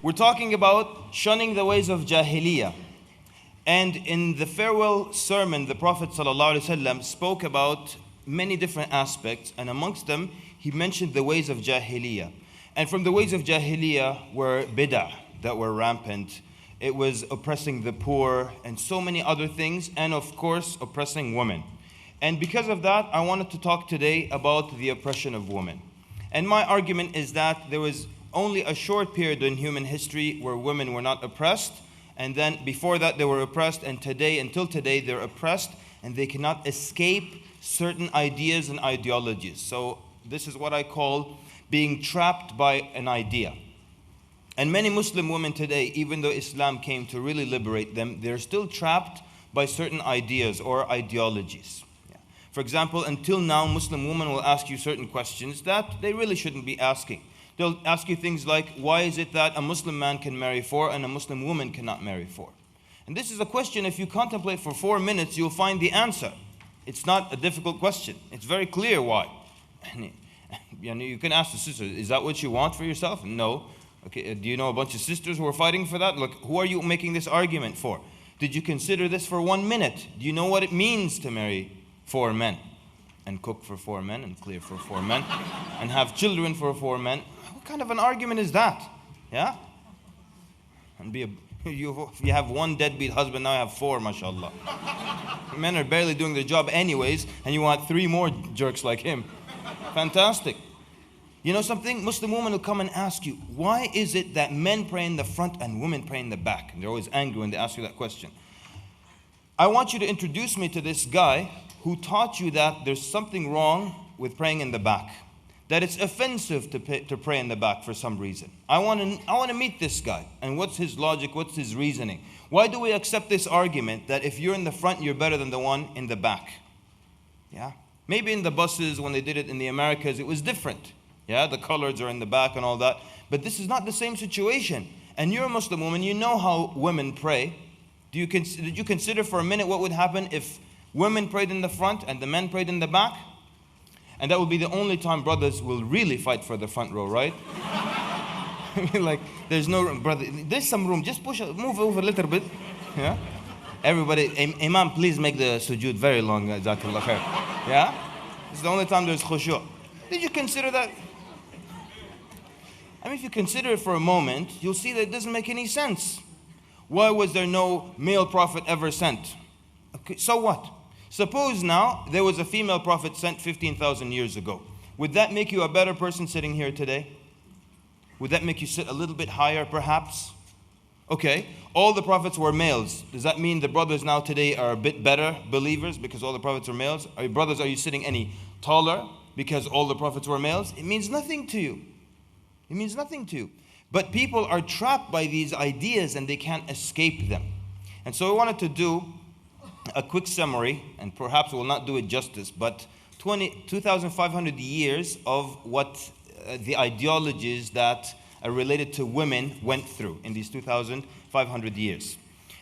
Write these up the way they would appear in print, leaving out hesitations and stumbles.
We're talking about shunning the ways of Jāhiliyyah. And in the farewell sermon, the Prophet ﷺ spoke about many different aspects, and amongst them, he mentioned the ways of Jāhiliyyah. And from the ways of Jāhiliyyah were bid'ah that were rampant. It was oppressing the poor and so many other things, and of course, oppressing women. And because of that, I wanted to talk today about the oppression of women. And my argument is that there was only a short period in human history where women were not oppressed, and then before that they were oppressed, and today, until today, they're oppressed, and they cannot escape certain ideas and ideologies. So this is what I call being trapped by an idea. And many Muslim women today, even though Islam came to really liberate them, they're still trapped by certain ideas or ideologies. For example, until now, Muslim women will ask you certain questions that they really shouldn't be asking. They'll ask you things like, why is it that a Muslim man can marry four and a Muslim woman cannot marry four? And this is a question, if you contemplate for 4 minutes, you'll find the answer. It's not a difficult question. It's very clear why. You can ask the sister, is that what you want for yourself? No. Okay, do you know a bunch of sisters who are fighting for that? Look, who are you making this argument for? Did you consider this for 1 minute? Do you know what it means to marry 4 men? And cook for 4 men, and clear for 4 men, and have children for 4 men? What kind of an argument is that? Yeah? And you have 1 deadbeat husband, now you have 4, mashallah. Men are barely doing their job anyways, and you want 3 more jerks like him. Fantastic. You know something? Muslim women will come and ask you, why is it that men pray in the front and women pray in the back? And they're always angry when they ask you that question. I want you to introduce me to this guy who taught you that there's something wrong with praying in the back, that it's offensive to pray in the back for some reason. I want to meet this guy, and what's his logic, what's his reasoning? Why do we accept this argument that if you're in the front, you're better than the one in the back? Yeah? Maybe in the buses, when they did it in the Americas, it was different. Yeah, the coloreds are in the back and all that. But this is not the same situation. And you're a Muslim woman, you know how women pray. Did you consider for a minute what would happen if women prayed in the front and the men prayed in the back? And that would be the only time brothers will really fight for the front row, right? I mean, like, there's no room, brother. There's some room. Just move over a little bit. Yeah? Everybody, Imam, please make the sujood very long. Jazakallah khair. Yeah? It's the only time there's khushu'. Did you consider that? I mean, if you consider it for a moment, you'll see that it doesn't make any sense. Why was there no male prophet ever sent? Okay, so what? Suppose now there was a female prophet sent 15,000 years ago. Would that make you a better person sitting here today? Would that make you sit a little bit higher, perhaps? Okay, all the prophets were males. Does that mean the brothers now today are a bit better believers because all the prophets are males? Are you sitting any taller because all the prophets were males? It means nothing to you. It means nothing to you. But people are trapped by these ideas and they can't escape them. And so I wanted to do a quick summary, and perhaps we'll not do it justice, but 2,500 years of what the ideologies that are related to women went through in these 2,500 years.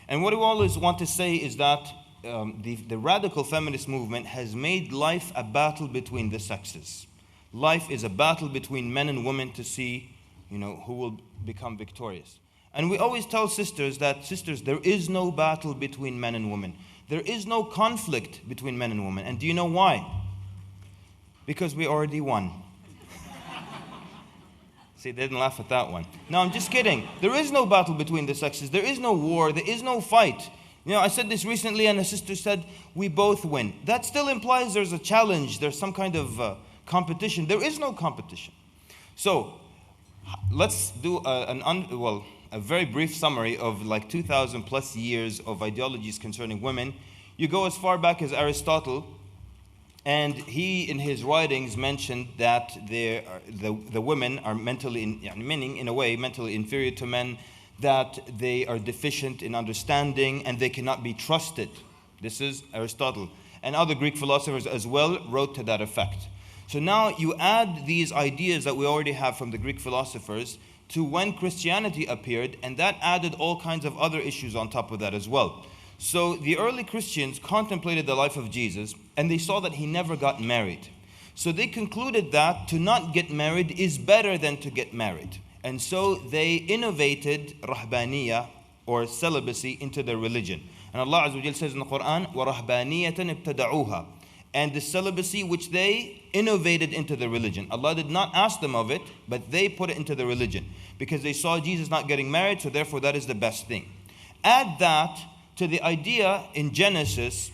And what we always want to say is that the radical feminist movement has made life a battle between the sexes. Life is a battle between men and women to see, who will become victorious. And we always tell sisters that, sisters, there is no battle between men and women. There is no conflict between men and women. And do you know why? Because we already won. See, they didn't laugh at that one. No, I'm just kidding. There is no battle between the sexes. There is no war. There is no fight. I said this recently and a sister said, we both win. That still implies there's a challenge. There's some kind of competition. There is no competition. So, let's do a very brief summary of like 2,000 plus years of ideologies concerning women. You go as far back as Aristotle, and he in his writings mentioned that the women are mentally, meaning in a way, mentally inferior to men, that they are deficient in understanding and they cannot be trusted. This is Aristotle. And other Greek philosophers as well wrote to that effect. So now you add these ideas that we already have from the Greek philosophers to when Christianity appeared, and that added all kinds of other issues on top of that as well. So the early Christians contemplated the life of Jesus, and they saw that he never got married. So they concluded that to not get married is better than to get married. And so they innovated rahbaniyah, or celibacy, into their religion. And Allah Azza wa Jal says in the Quran, وَرَهْبَانِيَةً ابْتَدَعُوهَا, and the celibacy which they innovated into the religion. Allah did not ask them of it, but they put it into the religion because they saw Jesus not getting married, so therefore that is the best thing. Add that to the idea in Genesis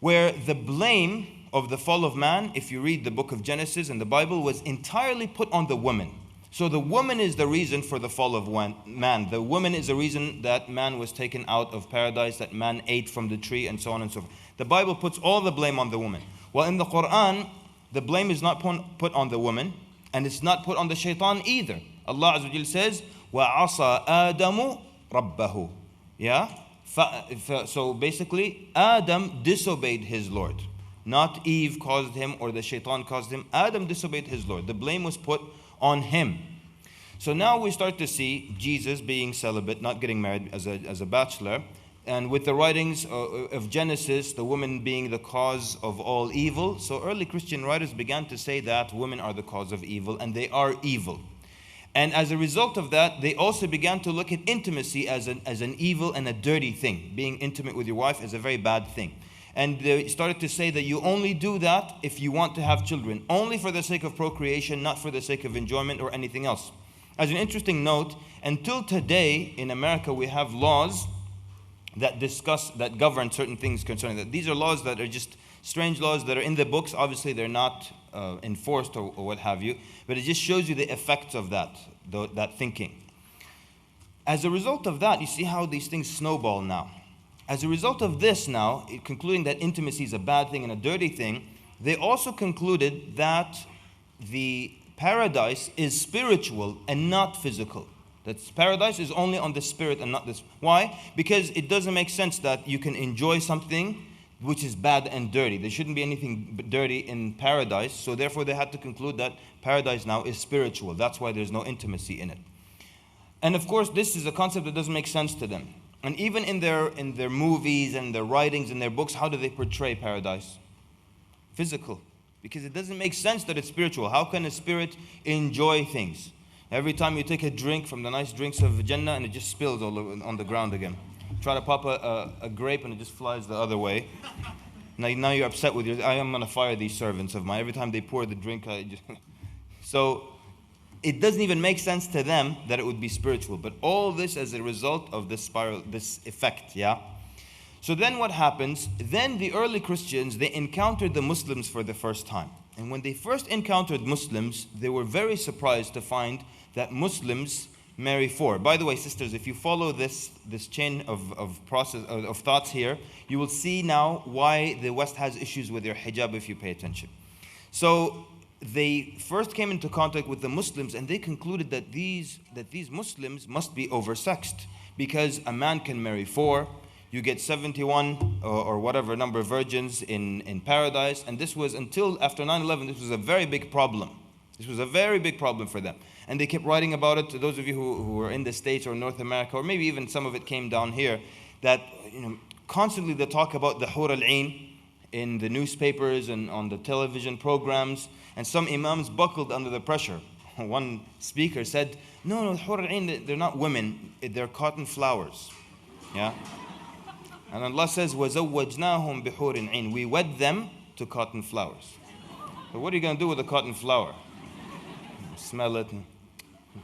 where the blame of the fall of man, if you read the book of Genesis and the Bible, was entirely put on the woman. So the woman is the reason for the fall of man. The woman is the reason that man was taken out of paradise, that man ate from the tree, and so on and so forth. The Bible puts all the blame on the woman. Well, in the Quran, the blame is not put on the woman, and it's not put on the shaitan either. Allah Azza wa Jal says, وَعَصَى آدَمُ رَبَّهُ. Yeah? So basically, Adam disobeyed his Lord. Not Eve caused him or the shaitan caused him. Adam disobeyed his Lord. The blame was put on him. So now we start to see Jesus being celibate, not getting married as a bachelor. And with the writings of Genesis, the woman being the cause of all evil. So early Christian writers began to say that women are the cause of evil, and they are evil. And as a result of that, they also began to look at intimacy as an evil and a dirty thing. Being intimate with your wife is a very bad thing. And they started to say that you only do that if you want to have children, only for the sake of procreation, not for the sake of enjoyment or anything else. As an interesting note, until today in America we have laws that govern certain things concerning that. These are laws that are just strange laws that are in the books. Obviously they're not enforced or what have you, but it just shows you the effects of that thinking. As a result of that, you see how these things snowball now. As a result of this now, concluding that intimacy is a bad thing and a dirty thing, they also concluded that the paradise is spiritual and not physical. That paradise is only on the spirit and not this. Why? Because it doesn't make sense that you can enjoy something which is bad and dirty. There shouldn't be anything dirty in paradise, so therefore they had to conclude that paradise now is spiritual. That's why there's no intimacy in it. And of course, this is a concept that doesn't make sense to them. And even in their movies and their writings and their books, how do they portray paradise? Physical. Because it doesn't make sense that it's spiritual. How can a spirit enjoy things? Every time you take a drink from the nice drinks of Jannah and it just spills all on the ground again. Try to pop a grape and it just flies the other way. Now you're upset with I am going to fire these servants of mine. Every time they pour the drink, So it doesn't even make sense to them that it would be spiritual. But all this as a result of this spiral, this effect, yeah? So then what happens? Then the early Christians, they encountered the Muslims for the first time. And when they first encountered Muslims, they were very surprised to find that Muslims marry four. By the way, sisters, if you follow this chain of thoughts here, you will see now why the West has issues with their hijab if you pay attention. So they first came into contact with the Muslims and they concluded that these Muslims must be oversexed because a man can marry four. You get 71 or whatever number of virgins in paradise. And this was until after 9/11, this was a very big problem. This was a very big problem for them. And they kept writing about it to those of you who were in the States or North America, or maybe even some of it came down here, that constantly they talk about the Hur al-Ain in the newspapers and on the television programs. And some imams buckled under the pressure. One speaker said, no, Hur al-Ain, they're not women, they're cotton flowers. Yeah? And Allah says, وَزَوَّجْنَاهُمْ بِحُورٍ عِينٍ. We wed them to cotton flowers. But what are you going to do with a cotton flower? Smell it.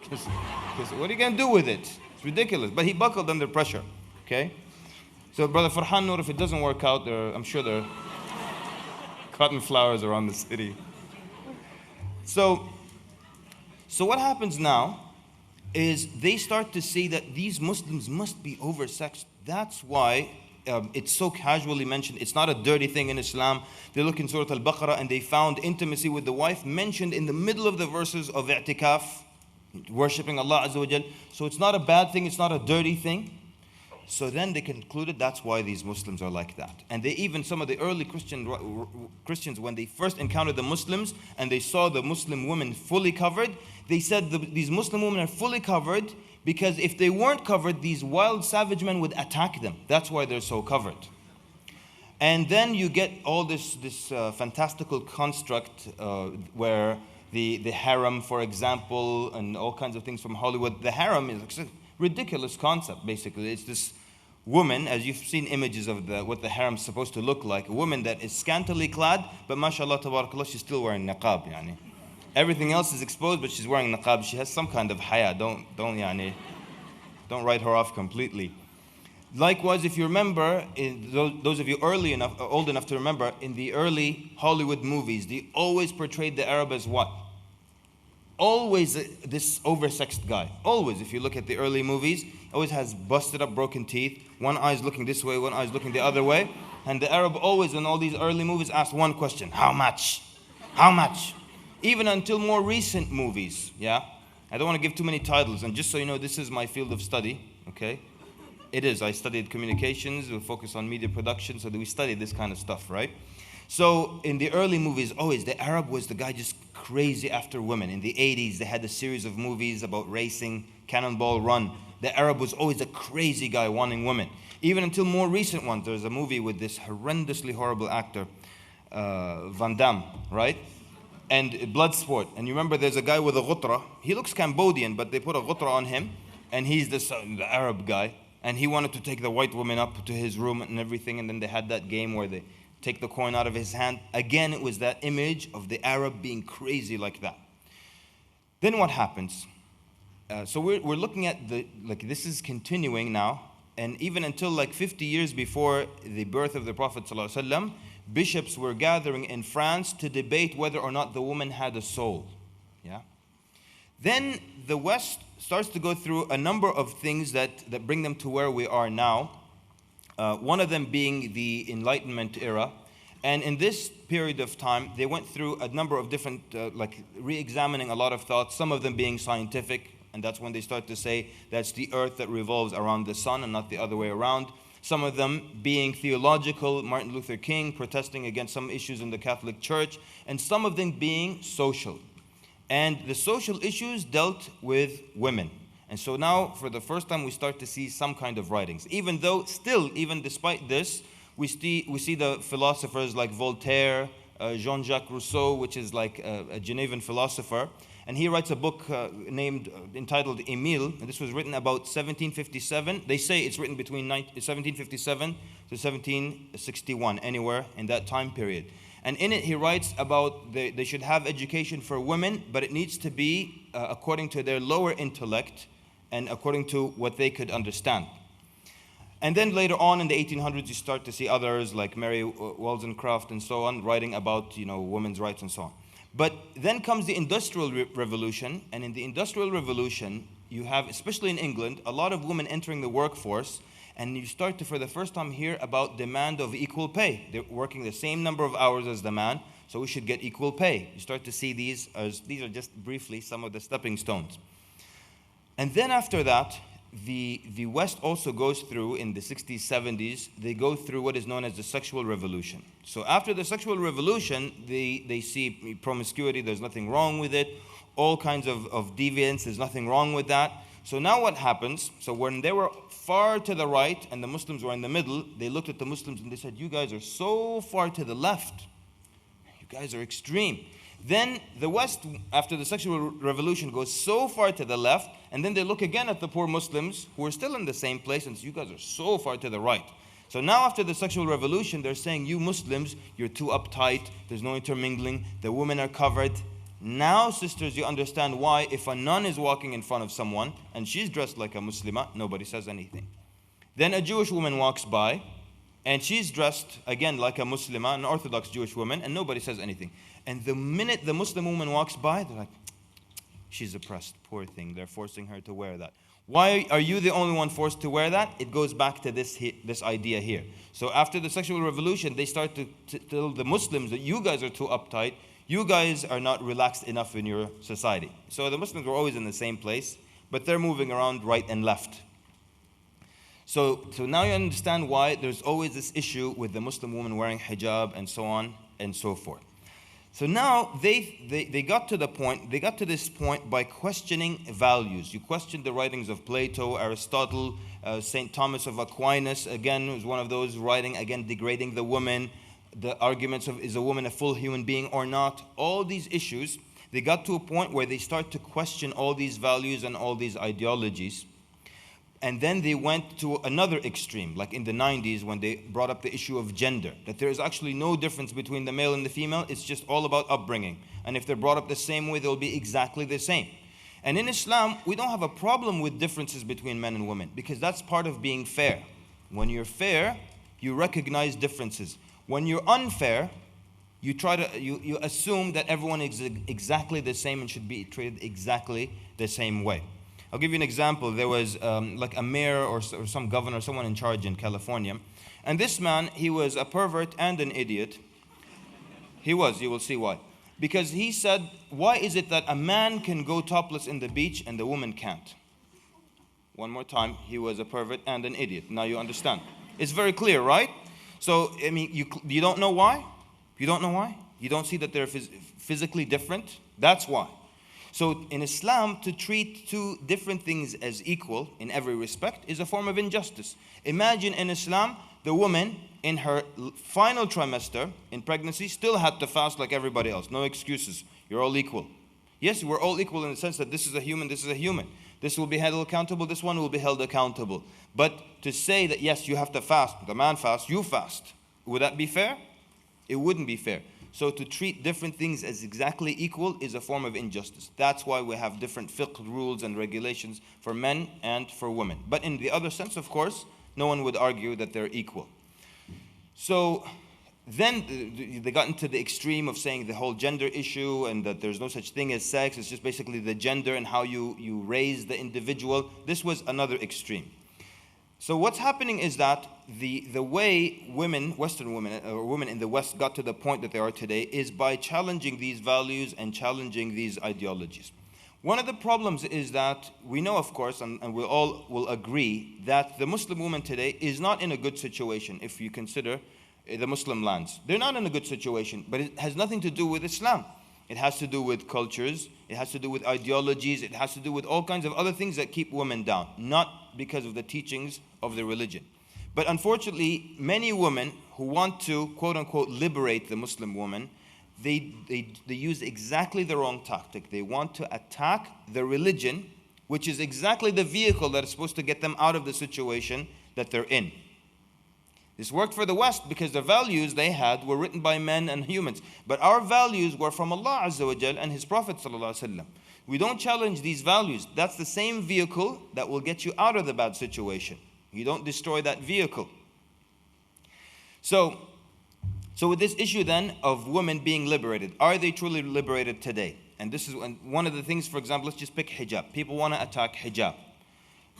What are you going to do with it? It's ridiculous. But he buckled under pressure. Okay? So Brother Farhan Noor, if it doesn't work out, I'm sure there are cotton flowers around the city. So what happens now is they start to see that these Muslims must be oversexed. That's why it's so casually mentioned. It's not a dirty thing in Islam. They look in Surah Al-Baqarah and they found intimacy with the wife mentioned in the middle of the verses of i'tikaf, worshipping Allah Azza wa Jal. So it's not a bad thing, it's not a dirty thing. So then they concluded that's why these Muslims are like that. And they even, some of the early Christians, when they first encountered the Muslims and they saw the Muslim women fully covered, they said these Muslim women are fully covered because if they weren't covered, these wild savage men would attack them. That's why they're so covered. And then you get all this fantastical construct where the harem, for example, and all kinds of things from Hollywood. The harem is a ridiculous concept, basically. It's this woman, as you've seen images of what the harem is supposed to look like, a woman that is scantily clad, but mashallah, tabarakallah, she's still wearing niqab, yani. Everything else is exposed, but she's wearing niqab. She has some kind of haya. Don't write her off completely. Likewise, if you remember, those of you old enough to remember, in the early Hollywood movies, they always portrayed the Arab as what? Always this oversexed guy. Always, if you look at the early movies, always has busted up, broken teeth. One eye's looking this way, one eye's looking the other way. And the Arab always, in all these early movies, asked one question: how much? How much? Even until more recent movies, yeah? I don't want to give too many titles, and just so you know, this is my field of study, okay? It is. I studied communications, we focus on media production, so we study this kind of stuff, right? So in the early movies, always the Arab was the guy just crazy after women. In the 80s, they had a series of movies about racing, Cannonball Run. The Arab was always a crazy guy wanting women. Even until more recent ones, there's a movie with this horrendously horrible actor, Van Damme, right? And Bloodsport. And you remember there's a guy with a ghutra. He looks Cambodian, but they put a ghutra on him, and he's the Arab guy. And he wanted to take the white woman up to his room and everything, and then they had that game where they take the coin out of his hand. Again, it was that image of the Arab being crazy like that. Then what happens? So we're looking at this is continuing now, and even until 50 years before the birth of the Prophet ﷺ, bishops were gathering in France to debate whether or not the woman had a soul. Yeah. Then the West starts to go through a number of things that bring them to where we are now. One of them being the Enlightenment era. And in this period of time, they went through a number of different, re-examining a lot of thoughts, some of them being scientific, and that's when they start to say that's the earth that revolves around the sun and not the other way around. Some of them being theological, Martin Luther King protesting against some issues in the Catholic Church, and some of them being social. And the social issues dealt with women. And so now, for the first time, we start to see some kind of writings. Even though, still, even despite this, we see the philosophers like Voltaire, Jean-Jacques Rousseau, which is like a Genevan philosopher. And he writes a book entitled Emile. And this was written about 1757. They say it's written between 1757 to 1761, anywhere in that time period. And in it, he writes about they should have education for women, but it needs to be according to their lower intellect and according to what they could understand. And then later on in the 1800s, you start to see others like Mary Wollstonecraft and so on, writing about women's rights and so on. But then comes the Industrial Revolution, and in the Industrial Revolution, you have, especially in England, a lot of women entering the workforce, and you start to, for the first time, hear about demand of equal pay. They're working the same number of hours as the man, so we should get equal pay. You start to see these are just briefly some of the stepping stones. And then after that, the West also goes through, in the 60s, 70s, they go through what is known as the sexual revolution. So after the sexual revolution, they see promiscuity, there's nothing wrong with it. All kinds of deviance, there's nothing wrong with that. So now what happens, so when they were far to the right and the Muslims were in the middle, they looked at the Muslims and they said, you guys are so far to the left. You guys are extreme. Then the West, after the sexual revolution, goes so far to the left, and then they look again at the poor Muslims who are still in the same place and say, you guys are so far to the right. So now after the sexual revolution, they're saying, you Muslims, you're too uptight, there's no intermingling, the women are covered. Now, sisters, you understand why if a nun is walking in front of someone and she's dressed like a Muslimah, nobody says anything. Then a Jewish woman walks by and she's dressed again like a Muslimah, an Orthodox Jewish woman, and nobody says anything. And the minute the Muslim woman walks by, they're like, she's oppressed, poor thing. They're forcing her to wear that. Why are you the only one forced to wear that? It goes back to this idea here. So after the sexual revolution, they start to tell the Muslims that you guys are too uptight. You guys are not relaxed enough in your society. So the Muslims were always in the same place, but they're moving around right and left. So now you understand why there's always this issue with the Muslim woman wearing hijab and so on and so forth. So now they got to this point by questioning values. You question the writings of Plato, Aristotle, St. Thomas of Aquinas, again, was one of those writing, again, degrading the woman, the arguments of is a woman a full human being or not. All these issues, they got to a point where they start to question all these values and all these ideologies. And then they went to another extreme, like in the 90s when they brought up the issue of gender, that there is actually no difference between the male and the female. It's just all about upbringing. And if they're brought up the same way, they'll be exactly the same. And in Islam, we don't have a problem with differences between men and women, because that's part of being fair. When you're fair, you recognize differences. When you're unfair, you assume that everyone is exactly the same and should be treated exactly the same way. I'll give you an example. There was like a mayor or some governor, someone in charge in California. And this man, he was a pervert and an idiot. He was, you will see why. Because he said, why is it that a man can go topless in the beach and the woman can't? One more time, he was a pervert and an idiot. Now you understand. It's very clear, right? So, I mean, you don't know why? You don't know why? You don't see that they're physically different? That's why. So in Islam, to treat two different things as equal in every respect is a form of injustice. Imagine in Islam, the woman in her final trimester in pregnancy still had to fast like everybody else. No excuses. You're all equal. Yes, we're all equal in the sense that this is a human, this is a human. This will be held accountable, this one will be held accountable. But to say that, yes, you have to fast, the man fasts, you fast, would that be fair? It wouldn't be fair. So to treat different things as exactly equal is a form of injustice. That's why we have different fiqh rules and regulations for men and for women. But in the other sense, of course, no one would argue that they're equal. So then they got into the extreme of saying the whole gender issue and that there's no such thing as sex. It's just basically the gender and how you raise the individual. This was another extreme. So what's happening is that the way women, Western women, or women in the West got to the point that they are today is by challenging these values and challenging these ideologies. One of the problems is that we know, of course, and we all will agree, that the Muslim woman today is not in a good situation if you consider the Muslim lands. They're not in a good situation, but it has nothing to do with Islam. It has to do with cultures, it has to do with ideologies, it has to do with all kinds of other things that keep women down, not because of the teachings of the religion. But unfortunately, many women who want to, quote unquote, liberate the Muslim woman, they use exactly the wrong tactic. They want to attack the religion, which is exactly the vehicle that is supposed to get them out of the situation that they're in. This worked for the West because the values they had were written by men and humans. But our values were from Allah Azza wa Jal and His Prophet Sallallahu Alaihi Wasallam. We don't challenge these values. That's the same vehicle that will get you out of the bad situation. You don't destroy that vehicle. So with this issue then of women being liberated, are they truly liberated today? And this is one of the things, for example, let's just pick hijab. People want to attack hijab.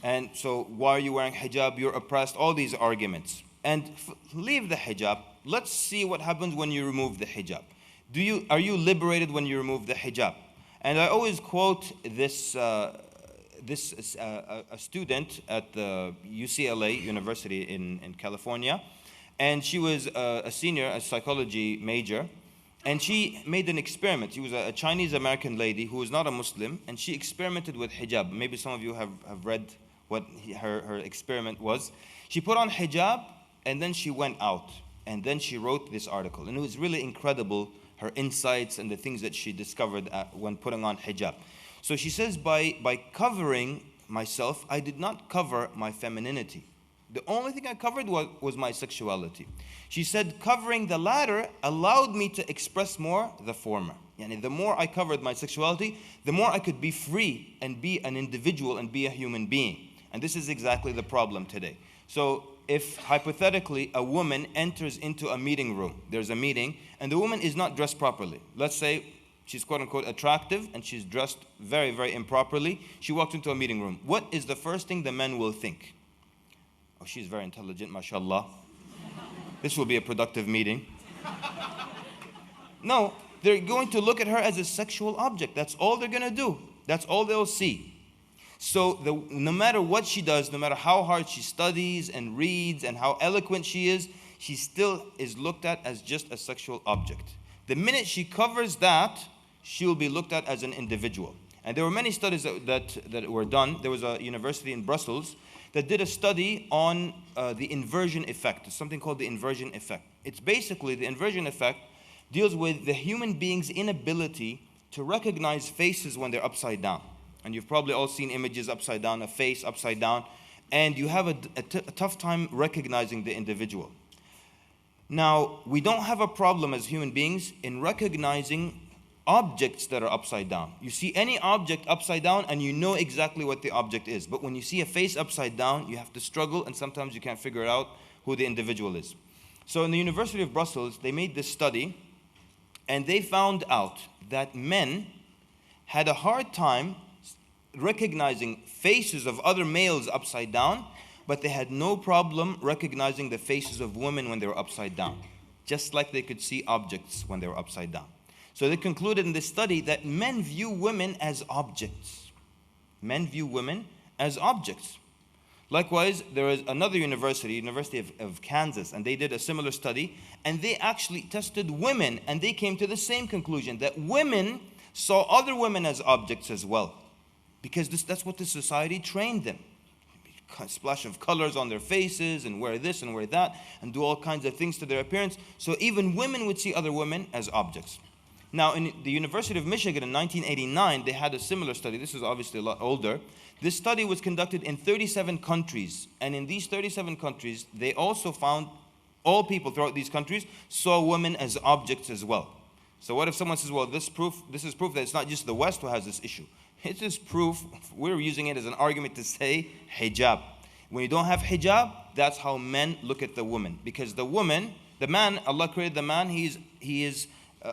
And so why are you wearing hijab? You're oppressed. All these arguments. And leave the hijab. Let's see what happens when you remove the hijab. Are you liberated when you remove the hijab? And I always quote this a student at the UCLA University in California, and she was a senior, a psychology major, and she made an experiment. She was a Chinese American lady who was not a Muslim, and she experimented with hijab. Maybe some of you have read what her experiment was. She put on hijab, and then she went out, and then she wrote this article. And it was really incredible, her insights and the things that she discovered when putting on hijab. So she says, by covering myself, I did not cover my femininity. The only thing I covered was my sexuality. She said, covering the latter allowed me to express more the former. Yani the more I covered my sexuality, the more I could be free and be an individual and be a human being. And this is exactly the problem today. So if hypothetically a woman enters into a meeting room, there's a meeting, and the woman is not dressed properly. Let's say she's quote unquote attractive and she's dressed very, very improperly. She walks into a meeting room. What is the first thing the men will think? Oh, she's very intelligent, mashallah. This will be a productive meeting. No, they're going to look at her as a sexual object. That's all they're going to do. That's all they'll see. So no matter what she does, no matter how hard she studies and reads and how eloquent she still is looked at as just a sexual object. The minute she covers that, she'll be looked at as an individual. And there were many studies that were done. There was a university in Brussels that did a study on the inversion effect. It's something called the inversion effect. It's basically, the inversion effect deals with the human being's inability to recognize faces when they're upside down. And you've probably all seen images upside down, a face upside down, and you have a tough time recognizing the individual. Now, we don't have a problem as human beings in recognizing objects that are upside down. You see any object upside down and you know exactly what the object is. But when you see a face upside down, you have to struggle, and sometimes you can't figure out who the individual is. So in the University of Brussels, they made this study, and they found out that men had a hard time recognizing faces of other males upside down, but they had no problem recognizing the faces of women when they were upside down, just like they could see objects when they were upside down. So they concluded in this study that men view women as objects. Men view women as objects. Likewise, there is another university, University of Kansas, and they did a similar study, and they actually tested women, and they came to the same conclusion, that women saw other women as objects as well, because that's what the society trained them. A splash of colors on their faces, and wear this and wear that, and do all kinds of things to their appearance. So even women would see other women as objects. Now, in the University of Michigan in 1989, they had a similar study. This is obviously a lot older. This study was conducted in 37 countries. And in these 37 countries, they also found all people throughout these countries saw women as objects as well. So what if someone says, well, this is proof that it's not just the West who has this issue. It is proof, we're using it as an argument to say hijab. When you don't have hijab, that's how men look at the woman. Because the woman, the man, Allah created the man, he is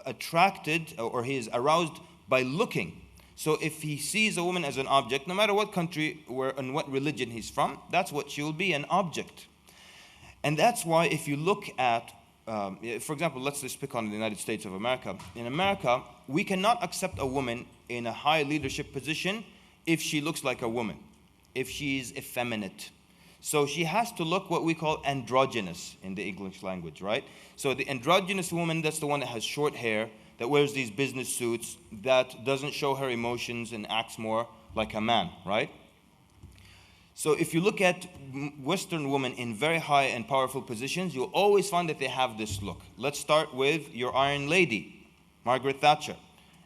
attracted, or he is aroused by looking. So if he sees a woman as an object, no matter what country and what religion he's from, that's what she will be, an object. And that's why if you look at, for example, let's just pick on the United States of America. In America, we cannot accept a woman in a high leadership position if she looks like a woman, if she's effeminate. So she has to look what we call androgynous in the English language, right? So the androgynous woman, that's the one that has short hair, that wears these business suits, that doesn't show her emotions and acts more like a man, right? So if you look at Western women in very high and powerful positions, you'll always find that they have this look. Let's start with your Iron Lady, Margaret Thatcher.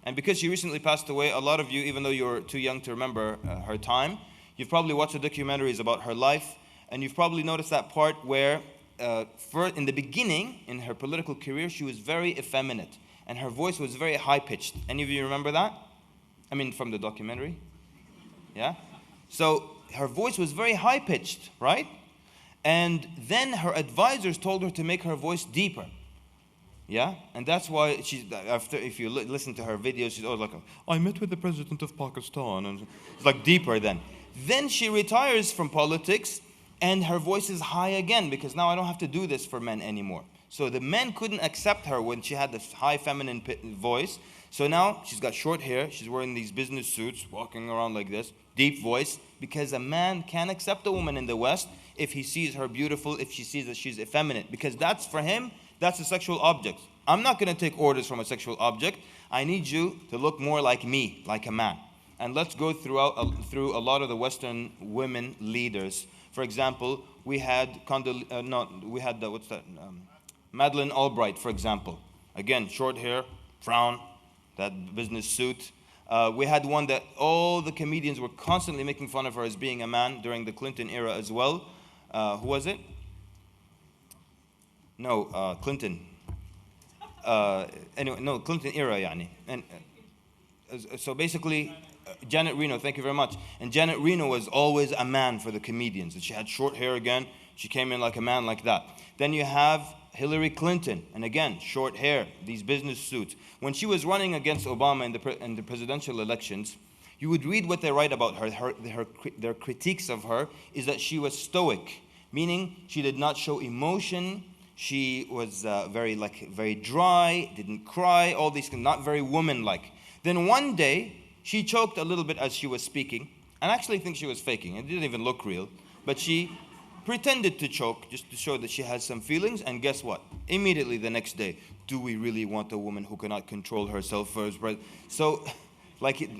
And because she recently passed away, a lot of you, even though you're too young to remember her time, you've probably watched the documentaries about her life, and you've probably noticed that part where in the beginning, in her political career, she was very effeminate, and her voice was very high-pitched. Any of you remember that? I mean, from the documentary? Yeah? So her voice was very high-pitched, right? And then her advisors told her to make her voice deeper. Yeah? And that's why if you listen to her videos, she's always like, I met with the president of Pakistan. And it's like deeper then. Then she retires from politics, and her voice is high again, because now I don't have to do this for men anymore. So the men couldn't accept her when she had this high feminine voice. So now she's got short hair, she's wearing these business suits, walking around like this, deep voice, because a man can't accept a woman in the West if he sees her beautiful, if she sees that she's effeminate, because that's, for him, that's a sexual object. I'm not going to take orders from a sexual object. I need you to look more like me, like a man. And let's go through a lot of the Western women leaders. For example, we had Madeleine Albright, for example. Again, short hair, frown, that business suit. We had one that all the comedians were constantly making fun of her as being a man during the Clinton era as well. Who was it? No, Clinton. Anyway, no, Clinton era, yani. And so basically, Janet Reno, thank you very much. And Janet Reno was always a man for the comedians. And she had short hair again. She came in like a man like that. Then you have Hillary Clinton, and again, short hair, these business suits. When she was running against Obama in the presidential elections, you would read what they write about her. Their critiques of her is that she was stoic, meaning she did not show emotion. She was very dry, didn't cry, all these things, not very woman-like. Then one day, she choked a little bit as she was speaking, and I actually think she was faking. It didn't even look real, but she pretended to choke just to show that she has some feelings, and guess what? Immediately the next day, do we really want a woman who cannot control herself for his breath? So,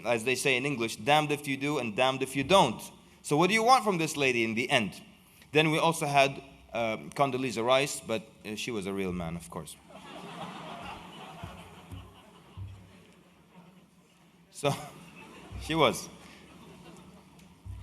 as they say in English, damned if you do and damned if you don't. So what do you want from this lady in the end? Then we also had Condoleezza Rice, but she was a real man, of course. So she was.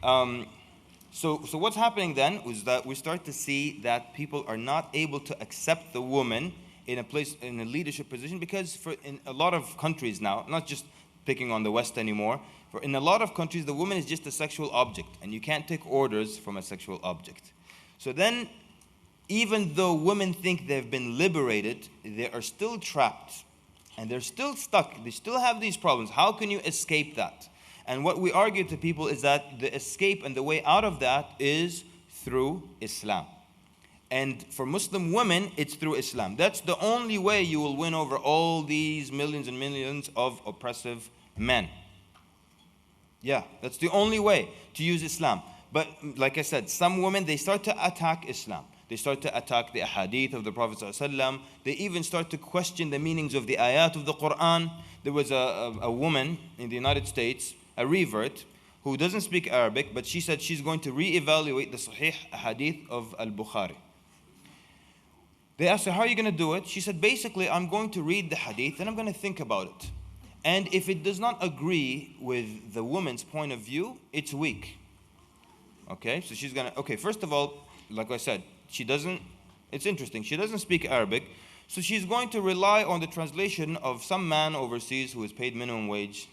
So what's happening then is that we start to see that people are not able to accept the woman in a place, in a leadership position, because in a lot of countries now, not just picking on the West anymore, in a lot of countries the woman is just a sexual object, and you can't take orders from a sexual object. So then, even though women think they've been liberated, they are still trapped, and they're still stuck. They still have these problems. How can you escape that? And what we argue to people is that the escape and the way out of that is through Islam. And for Muslim women, it's through Islam. That's the only way you will win over all these millions and millions of oppressive men. Yeah, that's the only way, to use Islam. But like I said, some women, they start to attack Islam. They start to attack the ahadith of the Prophet ﷺ. They even start to question the meanings of the ayat of the Quran. There was a woman in the United States, a revert, who doesn't speak Arabic, but she said she's going to reevaluate the Sahih hadith of Al-Bukhari. They asked her, how are you going to do it? She said, basically, I'm going to read the hadith and I'm going to think about it. And if it does not agree with the woman's point of view, it's weak. Okay, so she's going to, okay, first of all, like I said, it's interesting, she doesn't speak Arabic, so she's going to rely on the translation of some man overseas who is paid minimum wage,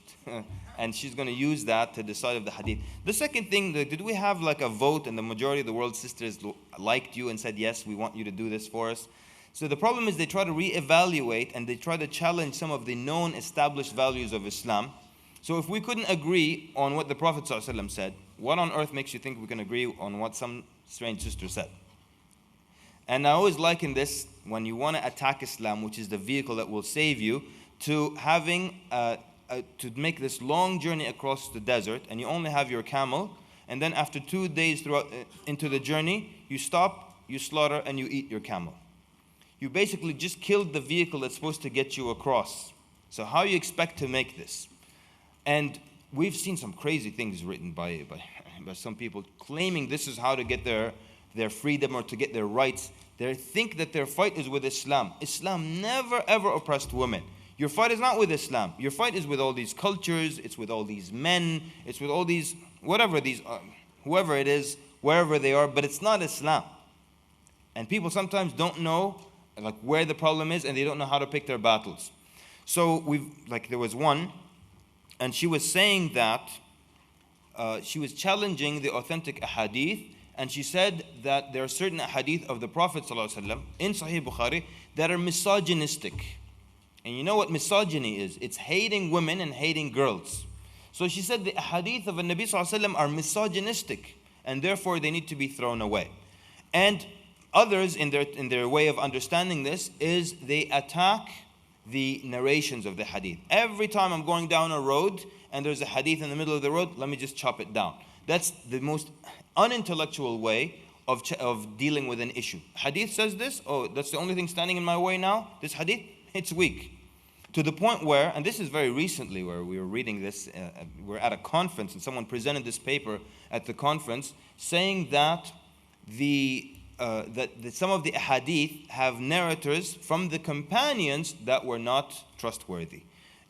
and she's going to use that to decide of the hadith. The second thing, did we have like a vote and the majority of the world's sisters liked you and said, yes, we want you to do this for us? So the problem is they try to reevaluate and they try to challenge some of the known established values of Islam. So if we couldn't agree on what the Prophet ﷺ said, what on earth makes you think we can agree on what some strange sister said? And I always liken this, when you want to attack Islam, which is the vehicle that will save you, to having to make this long journey across the desert, and you only have your camel, and then after 2 days into the journey, you stop, you slaughter, and you eat your camel. You basically just killed the vehicle that's supposed to get you across. So how you expect to make this? And we've seen some crazy things written by some people claiming this is how to get their freedom or to get their rights. They think that their fight is with Islam. Islam never ever oppressed women. Your fight is not with Islam. Your fight is with all these cultures, it's with all these men, it's with all these, whatever these, whoever it is, wherever they are, but it's not Islam. And people sometimes don't know like where the problem is, and they don't know how to pick their battles. So there was one, and she was saying that, she was challenging the authentic ahadith, and she said that there are certain ahadith of the Prophet ﷺ in Sahih Bukhari that are misogynistic. And you know what misogyny is? It's hating women and hating girls. So she said the ahadith of the Nabi ﷺ are misogynistic, and therefore they need to be thrown away. And others, in their way of understanding this, is they attack the narrations of the hadith. Every time I'm going down a road and there's a hadith in the middle of the road, let me just chop it down. That's the most unintellectual way of dealing with an issue. Hadith says this, oh, that's the only thing standing in my way now? This hadith? It's weak. To the point where, and this is very recently where we were reading this, we're at a conference and someone presented this paper at the conference saying that that some of the hadith have narrators from the companions that were not trustworthy.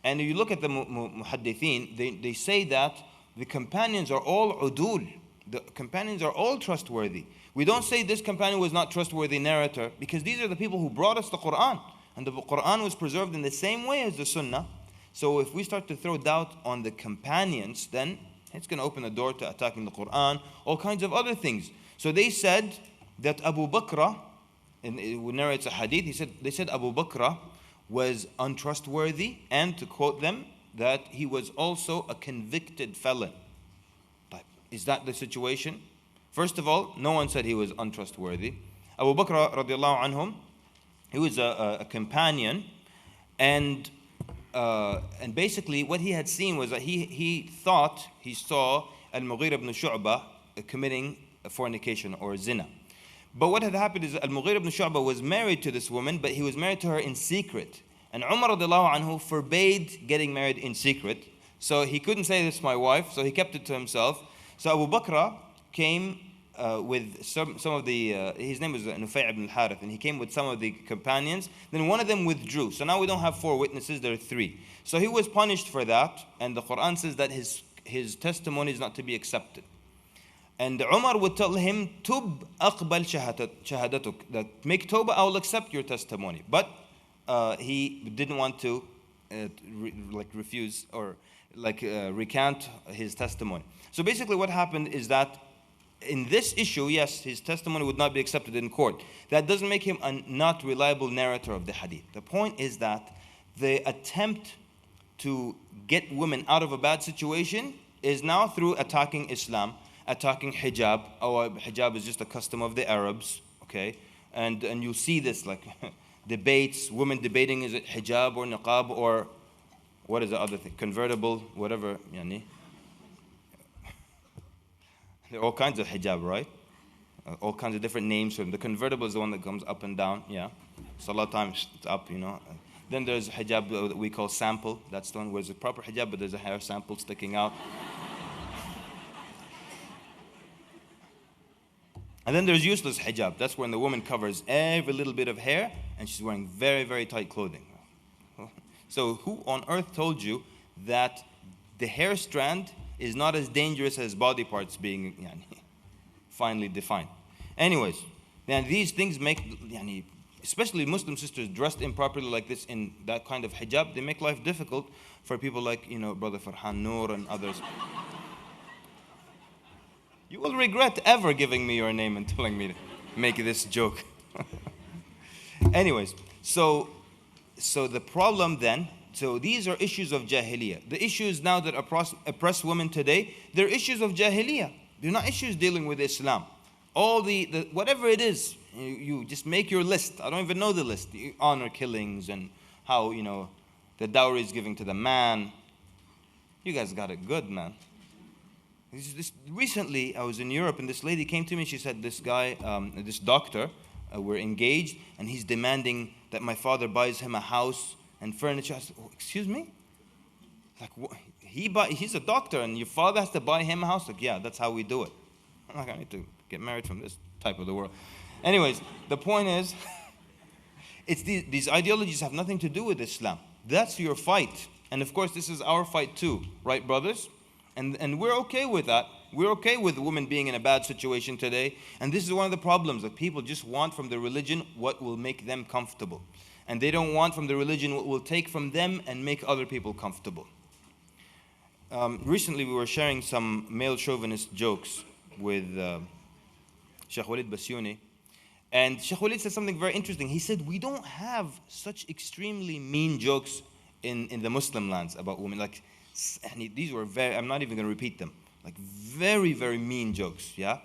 And if you look at the muhaddithin, they say that the companions are all udul. The companions are all trustworthy. We don't say this companion was not trustworthy narrator, because these are the people who brought us the Quran. And the Quran was preserved in the same way as the Sunnah. So if we start to throw doubt on the companions, then it's going to open the door to attacking the Quran, all kinds of other things. So they said that Abu Bakr, and it narrates a hadith, they said Abu Bakr was untrustworthy, and to quote them, that he was also a convicted felon. But is that the situation? First of all, no one said he was untrustworthy. Abu Bakr radiallahu anhum, he was a companion, and basically what he had seen was that he thought he saw Al-Mughira ibn Shu'bah committing a fornication or zina. But what had happened is Al-Mughira ibn Shu'bah was married to this woman, but he was married to her in secret. And Umar radiallahu anhu forbade getting married in secret. So he couldn't say, this is my wife, so he kept it to himself. So Abu Bakr came with some of the, his name was Nufay' ibn al-Harith, and he came with some of the companions. Then one of them withdrew. So now we don't have 4 witnesses, there are 3. So he was punished for that, and the Quran says that his testimony is not to be accepted. And Umar would tell him, Tub aqbal shahadatuk, that make tawbah, I will accept your testimony. But he didn't want to refuse or recant his testimony. So basically what happened is that in this issue, yes, his testimony would not be accepted in court. That doesn't make him a not reliable narrator of the hadith. The point is that the attempt to get women out of a bad situation is now through attacking Islam, attacking hijab. Oh, hijab is just a custom of the Arabs, okay? And you see this like debates, women debating, is it hijab or niqab or what is the other thing? Convertible, whatever, yani. There are all kinds of hijab, right? All kinds of different names for them. The convertible is the one that comes up and down, yeah. Salah time, it's up, you know. Then there's hijab that we call sample. That's the one where it's a proper hijab, but there's a hair sample sticking out. And then there's useless hijab. That's when the woman covers every little bit of hair and she's wearing very, very tight clothing. So who on earth told you that the hair strand is not as dangerous as body parts being finely defined? Anyways, then these things make, especially Muslim sisters dressed improperly like this in that kind of hijab, they make life difficult for people like, Brother Farhan Noor and others. You will regret ever giving me your name and telling me to make this joke. Anyways, so the problem then, so these are issues of Jāhiliyyah. The issues now that oppress women today, they're issues of Jāhiliyyah. They're not issues dealing with Islam. All the whatever it is, you just make your list. I don't even know the list. The honor killings and how, the dowry is given to the man. You guys got it good, man. Recently, I was in Europe and this lady came to me. She said, this guy, this doctor, we're engaged and he's demanding that my father buys him a house and furniture. I said, oh, excuse me? Like, what? He's a doctor and your father has to buy him a house? Like, yeah, that's how we do it. I'm like, I need to get married from this type of the world. Anyways, the point is, it's these ideologies have nothing to do with Islam. That's your fight. And of course, this is our fight too, right, brothers? And we're okay with that. We're okay with women being in a bad situation today. And this is one of the problems, that people just want from the religion what will make them comfortable. And they don't want from the religion what will take from them and make other people comfortable. Recently we were sharing some male chauvinist jokes with Shaykh Walid Basyouni. And Shaykh Walid said something very interesting. He said, we don't have such extremely mean jokes in the Muslim lands about women. Like, and these were very, I'm not even going to repeat them, like very, very mean jokes, yeah?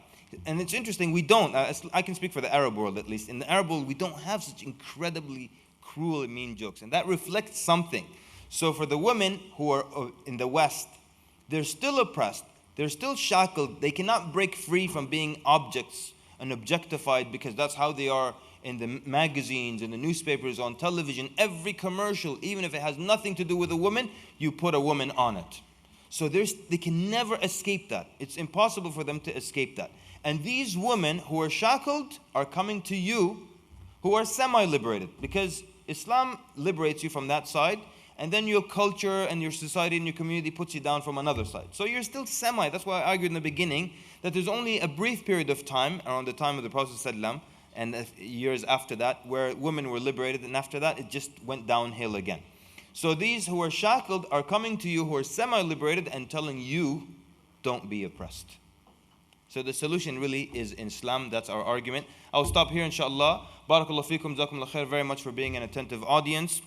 And it's interesting, we don't, I can speak for the Arab world at least, in the Arab world we don't have such incredibly cruel and mean jokes, and that reflects something. So for the women who are in the West, they're still oppressed, they're still shackled, they cannot break free from being objects and objectified because that's how they are in the magazines, in the newspapers, on television. Every commercial, even if it has nothing to do with a woman, you put a woman on it. So they can never escape that. It's impossible for them to escape that. And these women who are shackled are coming to you who are semi-liberated, because Islam liberates you from that side, and then your culture and your society and your community puts you down from another side. So you're still semi. That's why I argued in the beginning that there's only a brief period of time, around the time of the Prophet ﷺ, and years after that, where women were liberated, and after that it just went downhill again. So these who are shackled are coming to you who are semi-liberated and telling you, don't be oppressed. So the solution really is in Islam. That's our argument. I'll stop here, inshallah. Barakallahu feekum, jazakumullah khair very much for being an attentive audience.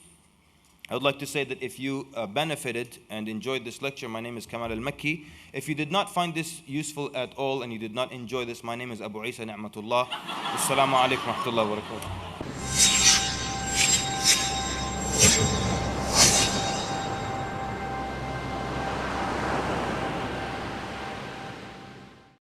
I would like to say that if you benefited and enjoyed this lecture, my name is Kamal al-Mekki. If you did not find this useful at all and you did not enjoy this, my name is Abu Isa Ni'matullah. Assalamu alaikum wa rahmatullahi wa barakatuh.